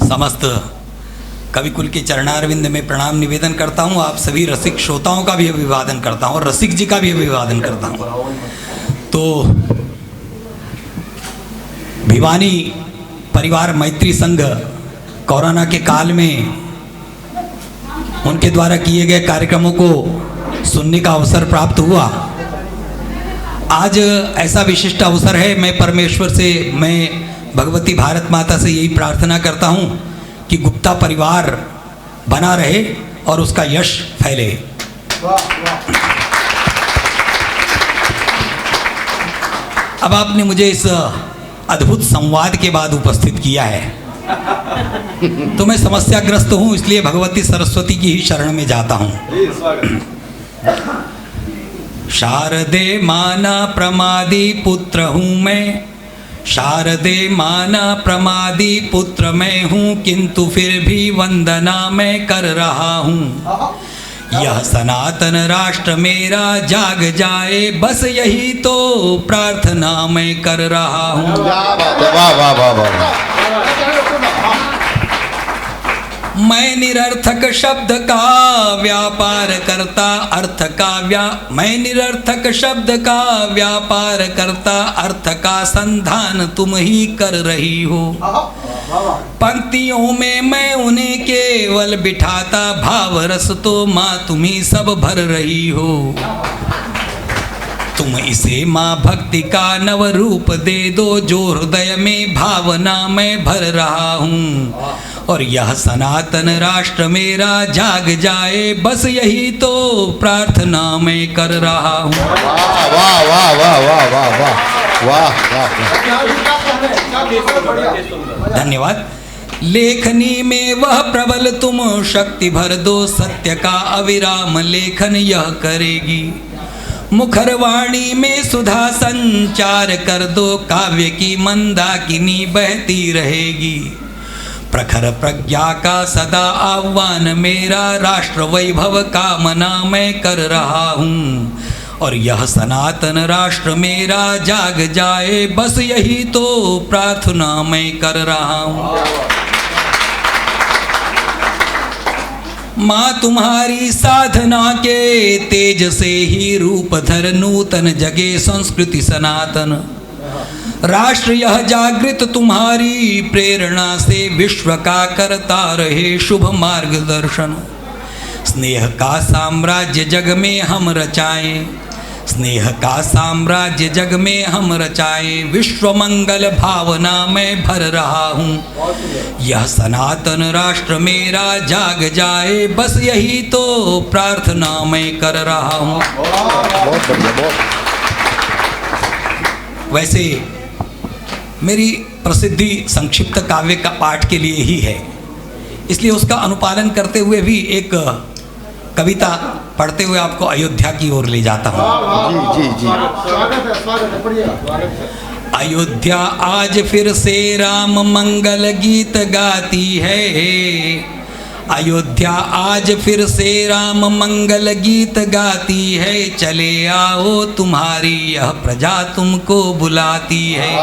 समस्त कविकुल के चरणारविंद में प्रणाम निवेदन करता हूँ। आप सभी रसिक श्रोताओं का भी अभिवादन करता हूँ और रसिक जी का भी अभिवादन करता हूँ। तो भिवानी परिवार मैत्री संघ कोरोना के काल में उनके द्वारा किए गए कार्यक्रमों को सुनने का अवसर प्राप्त हुआ। आज ऐसा विशिष्ट अवसर है, मैं परमेश्वर से, मैं भगवती भारत माता से यही प्रार्थना करता हूँ कि गुप्ता परिवार बना रहे और उसका यश फैले। अब आपने मुझे इस अद्भुत संवाद के बाद उपस्थित किया है तो मैं समस्याग्रस्त हूँ, इसलिए भगवती सरस्वती की ही शरण में जाता हूँ। शारदे माना प्रमादी पुत्र हूँ मैं, शारदे माना प्रमादी पुत्र मैं हूँ, किंतु फिर भी वंदना मैं कर रहा हूँ। यह सनातन राष्ट्र मेरा जाग जाए, बस यही तो प्रार्थना मैं कर रहा हूँ। मैं निरर्थक शब्द का व्यापार करता, मैं निरर्थक शब्द का व्यापार करता, अर्थ का संधान तुम ही कर रही हो। पंक्तियों में मैं उन्हें केवल बिठाता, भाव रस तो माँ तुम ही सब भर रही हो। तुम इसे माँ भक्ति का नव रूप दे दो, जो हृदय में भावना मैं भर रहा हूँ। और यह सनातन राष्ट्र मेरा जाग जाए, बस यही तो प्रार्थना मैं कर रहा हूँ। वाह वाह वाह वाह वाह वाह वाह वाह। धन्यवाद। लेखनी में वह प्रबल तुम शक्ति भर दो, सत्य का अविराम लेखन यह करेगी। मुखरवाणी में सुधा संचार कर दो, काव्य की मंदाकिनी बहती रहेगी। प्रखर प्रज्ञा का सदा आह्वान मेरा, राष्ट्र वैभव कामना मैं कर रहा हूँ। और यह सनातन राष्ट्र मेरा जाग जाए, बस यही तो प्रार्थना मैं कर रहा हूँ। माँ तुम्हारी साधना के तेज से ही रूप धर नूतन जगे संस्कृति सनातन। राष्ट्र यह जागृत तुम्हारी प्रेरणा से, विश्व का करता रहे शुभ मार्गदर्शन। स्नेह का साम्राज्य जग में हम रचाएं, स्नेह का साम्राज्य जग में हम रचाएं, विश्व मंगल भावना मैं भर रहा हूँ। यह सनातन राष्ट्र मेरा जाग जाए, बस यही तो प्रार्थना मैं कर रहा हूँ। वैसे मेरी प्रसिद्धि संक्षिप्त काव्य का पाठ के लिए ही है, इसलिए उसका अनुपालन करते हुए भी एक कविता पढ़ते हुए आपको अयोध्या की ओर ले जाता हूँ। जी जी जी। अयोध्या आज फिर से राम मंगल गीत गाती है, अयोध्या आज फिर से राम मंगल गीत गाती है। चले आओ तुम्हारी यह प्रजा तुमको बुलाती है।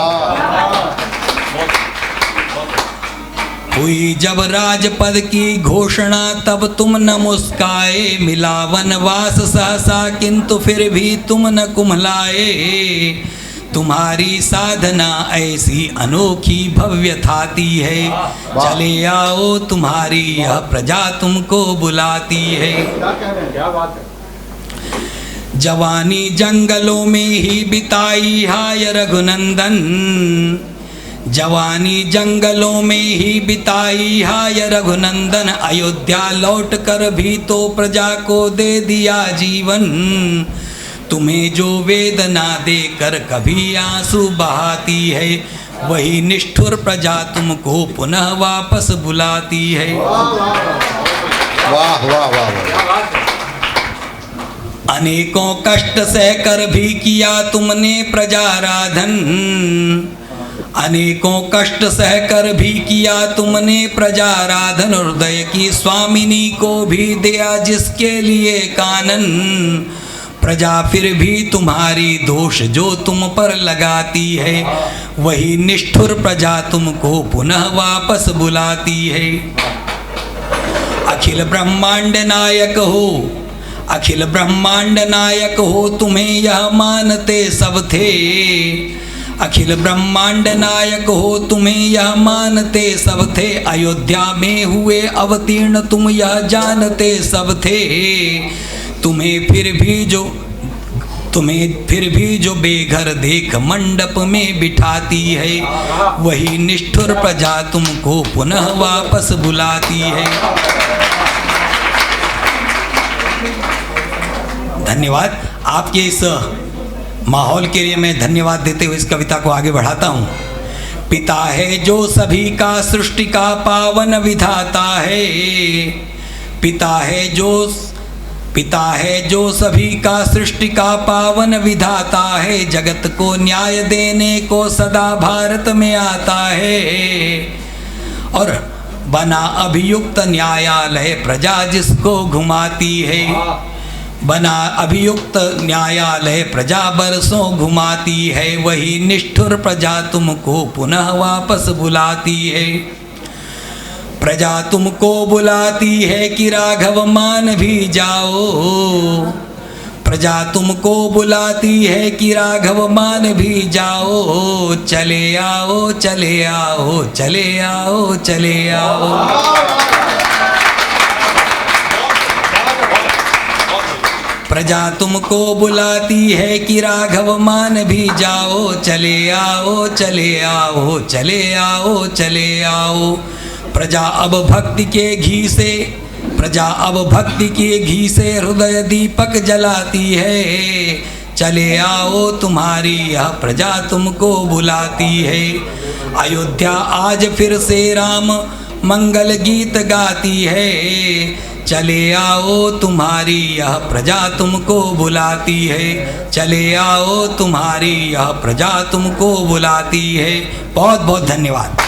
हुई जब राजपद की घोषणा तब तुम न मुस्काए, मिला वनवास सहसा किंतु फिर भी तुम न कुम्हलाए। तुम्हारी साधना ऐसी अनोखी भव्य थाती है, चले आओ तुम्हारी यह प्रजा तुमको बुलाती है। जवानी जंगलों में ही बिताई हाय रघुनंदन, जवानी जंगलों में ही बिताई हाय रघुनंदन। अयोध्या लौट कर भी तो प्रजा को दे दिया जीवन, तुम्हें जो वेदना देकर कभी आंसू बहाती है, वही निष्ठुर प्रजा तुमको पुनः वापस बुलाती है। वाह वाह वाह। अनेकों कष्ट सहकर भी किया तुमने प्रजाराधन, अनेकों कष्ट सहकर भी किया तुमने प्रजाराधन। हृदय की स्वामिनी को भी दिया जिसके लिए कानन, प्रजा फिर भी तुम्हारी दोष जो तुम पर लगाती है, वही निष्ठुर प्रजा तुमको पुनः वापस बुलाती है। अखिल ब्रह्मांड नायक हो, अखिल ब्रह्मांड नायक हो, तुम्हें यह मानते सब थे। अखिल ब्रह्मांड नायक हो, तुम्हें यह मानते सब थे। अयोध्या में हुए अवतीर्ण तुम यह जानते सब थे। तुम्हें फिर भी जो बेघर देख मंडप में बिठाती है, वही निष्ठुर प्रजा तुमको पुनः वापस बुलाती है। धन्यवाद। आपके इस माहौल के लिए मैं धन्यवाद देते हुए इस कविता को आगे बढ़ाता हूँ। पिता है जो सभी का सृष्टि का पावन विधाता है। पिता है जो सभी का सृष्टि का पावन विधाता है। जगत को न्याय देने को सदा भारत में आता है। और बना अभियुक्त न्यायालय प्रजा जिसको घुमाती है। बना अभियुक्त न्यायालय प्रजा बरसों घुमाती है। वही निष्ठुर प्रजा तुमको पुनः वापस बुलाती है। प्रजा तुमको बुलाती है कि राघव मान भी जाओ। प्रजा तुमको बुलाती है कि राघव मान भी जाओ। चले आओ चले आओ चले आओ चले आओ। प्रजा तुमको बुलाती है कि राघव मान भी जाओ। चले आओ चले आओ चले आओ चले आओ। प्रजा अब भक्ति के घी से हृदय दीपक जलाती है। चले आओ तुम्हारी यह प्रजा तुमको बुलाती है। अयोध्या आज फिर से राम मंगल गीत गाती है। चले आओ तुम्हारी यह प्रजा तुमको बुलाती है। चले आओ तुम्हारी यह प्रजा तुमको बुलाती है। बहुत बहुत धन्यवाद।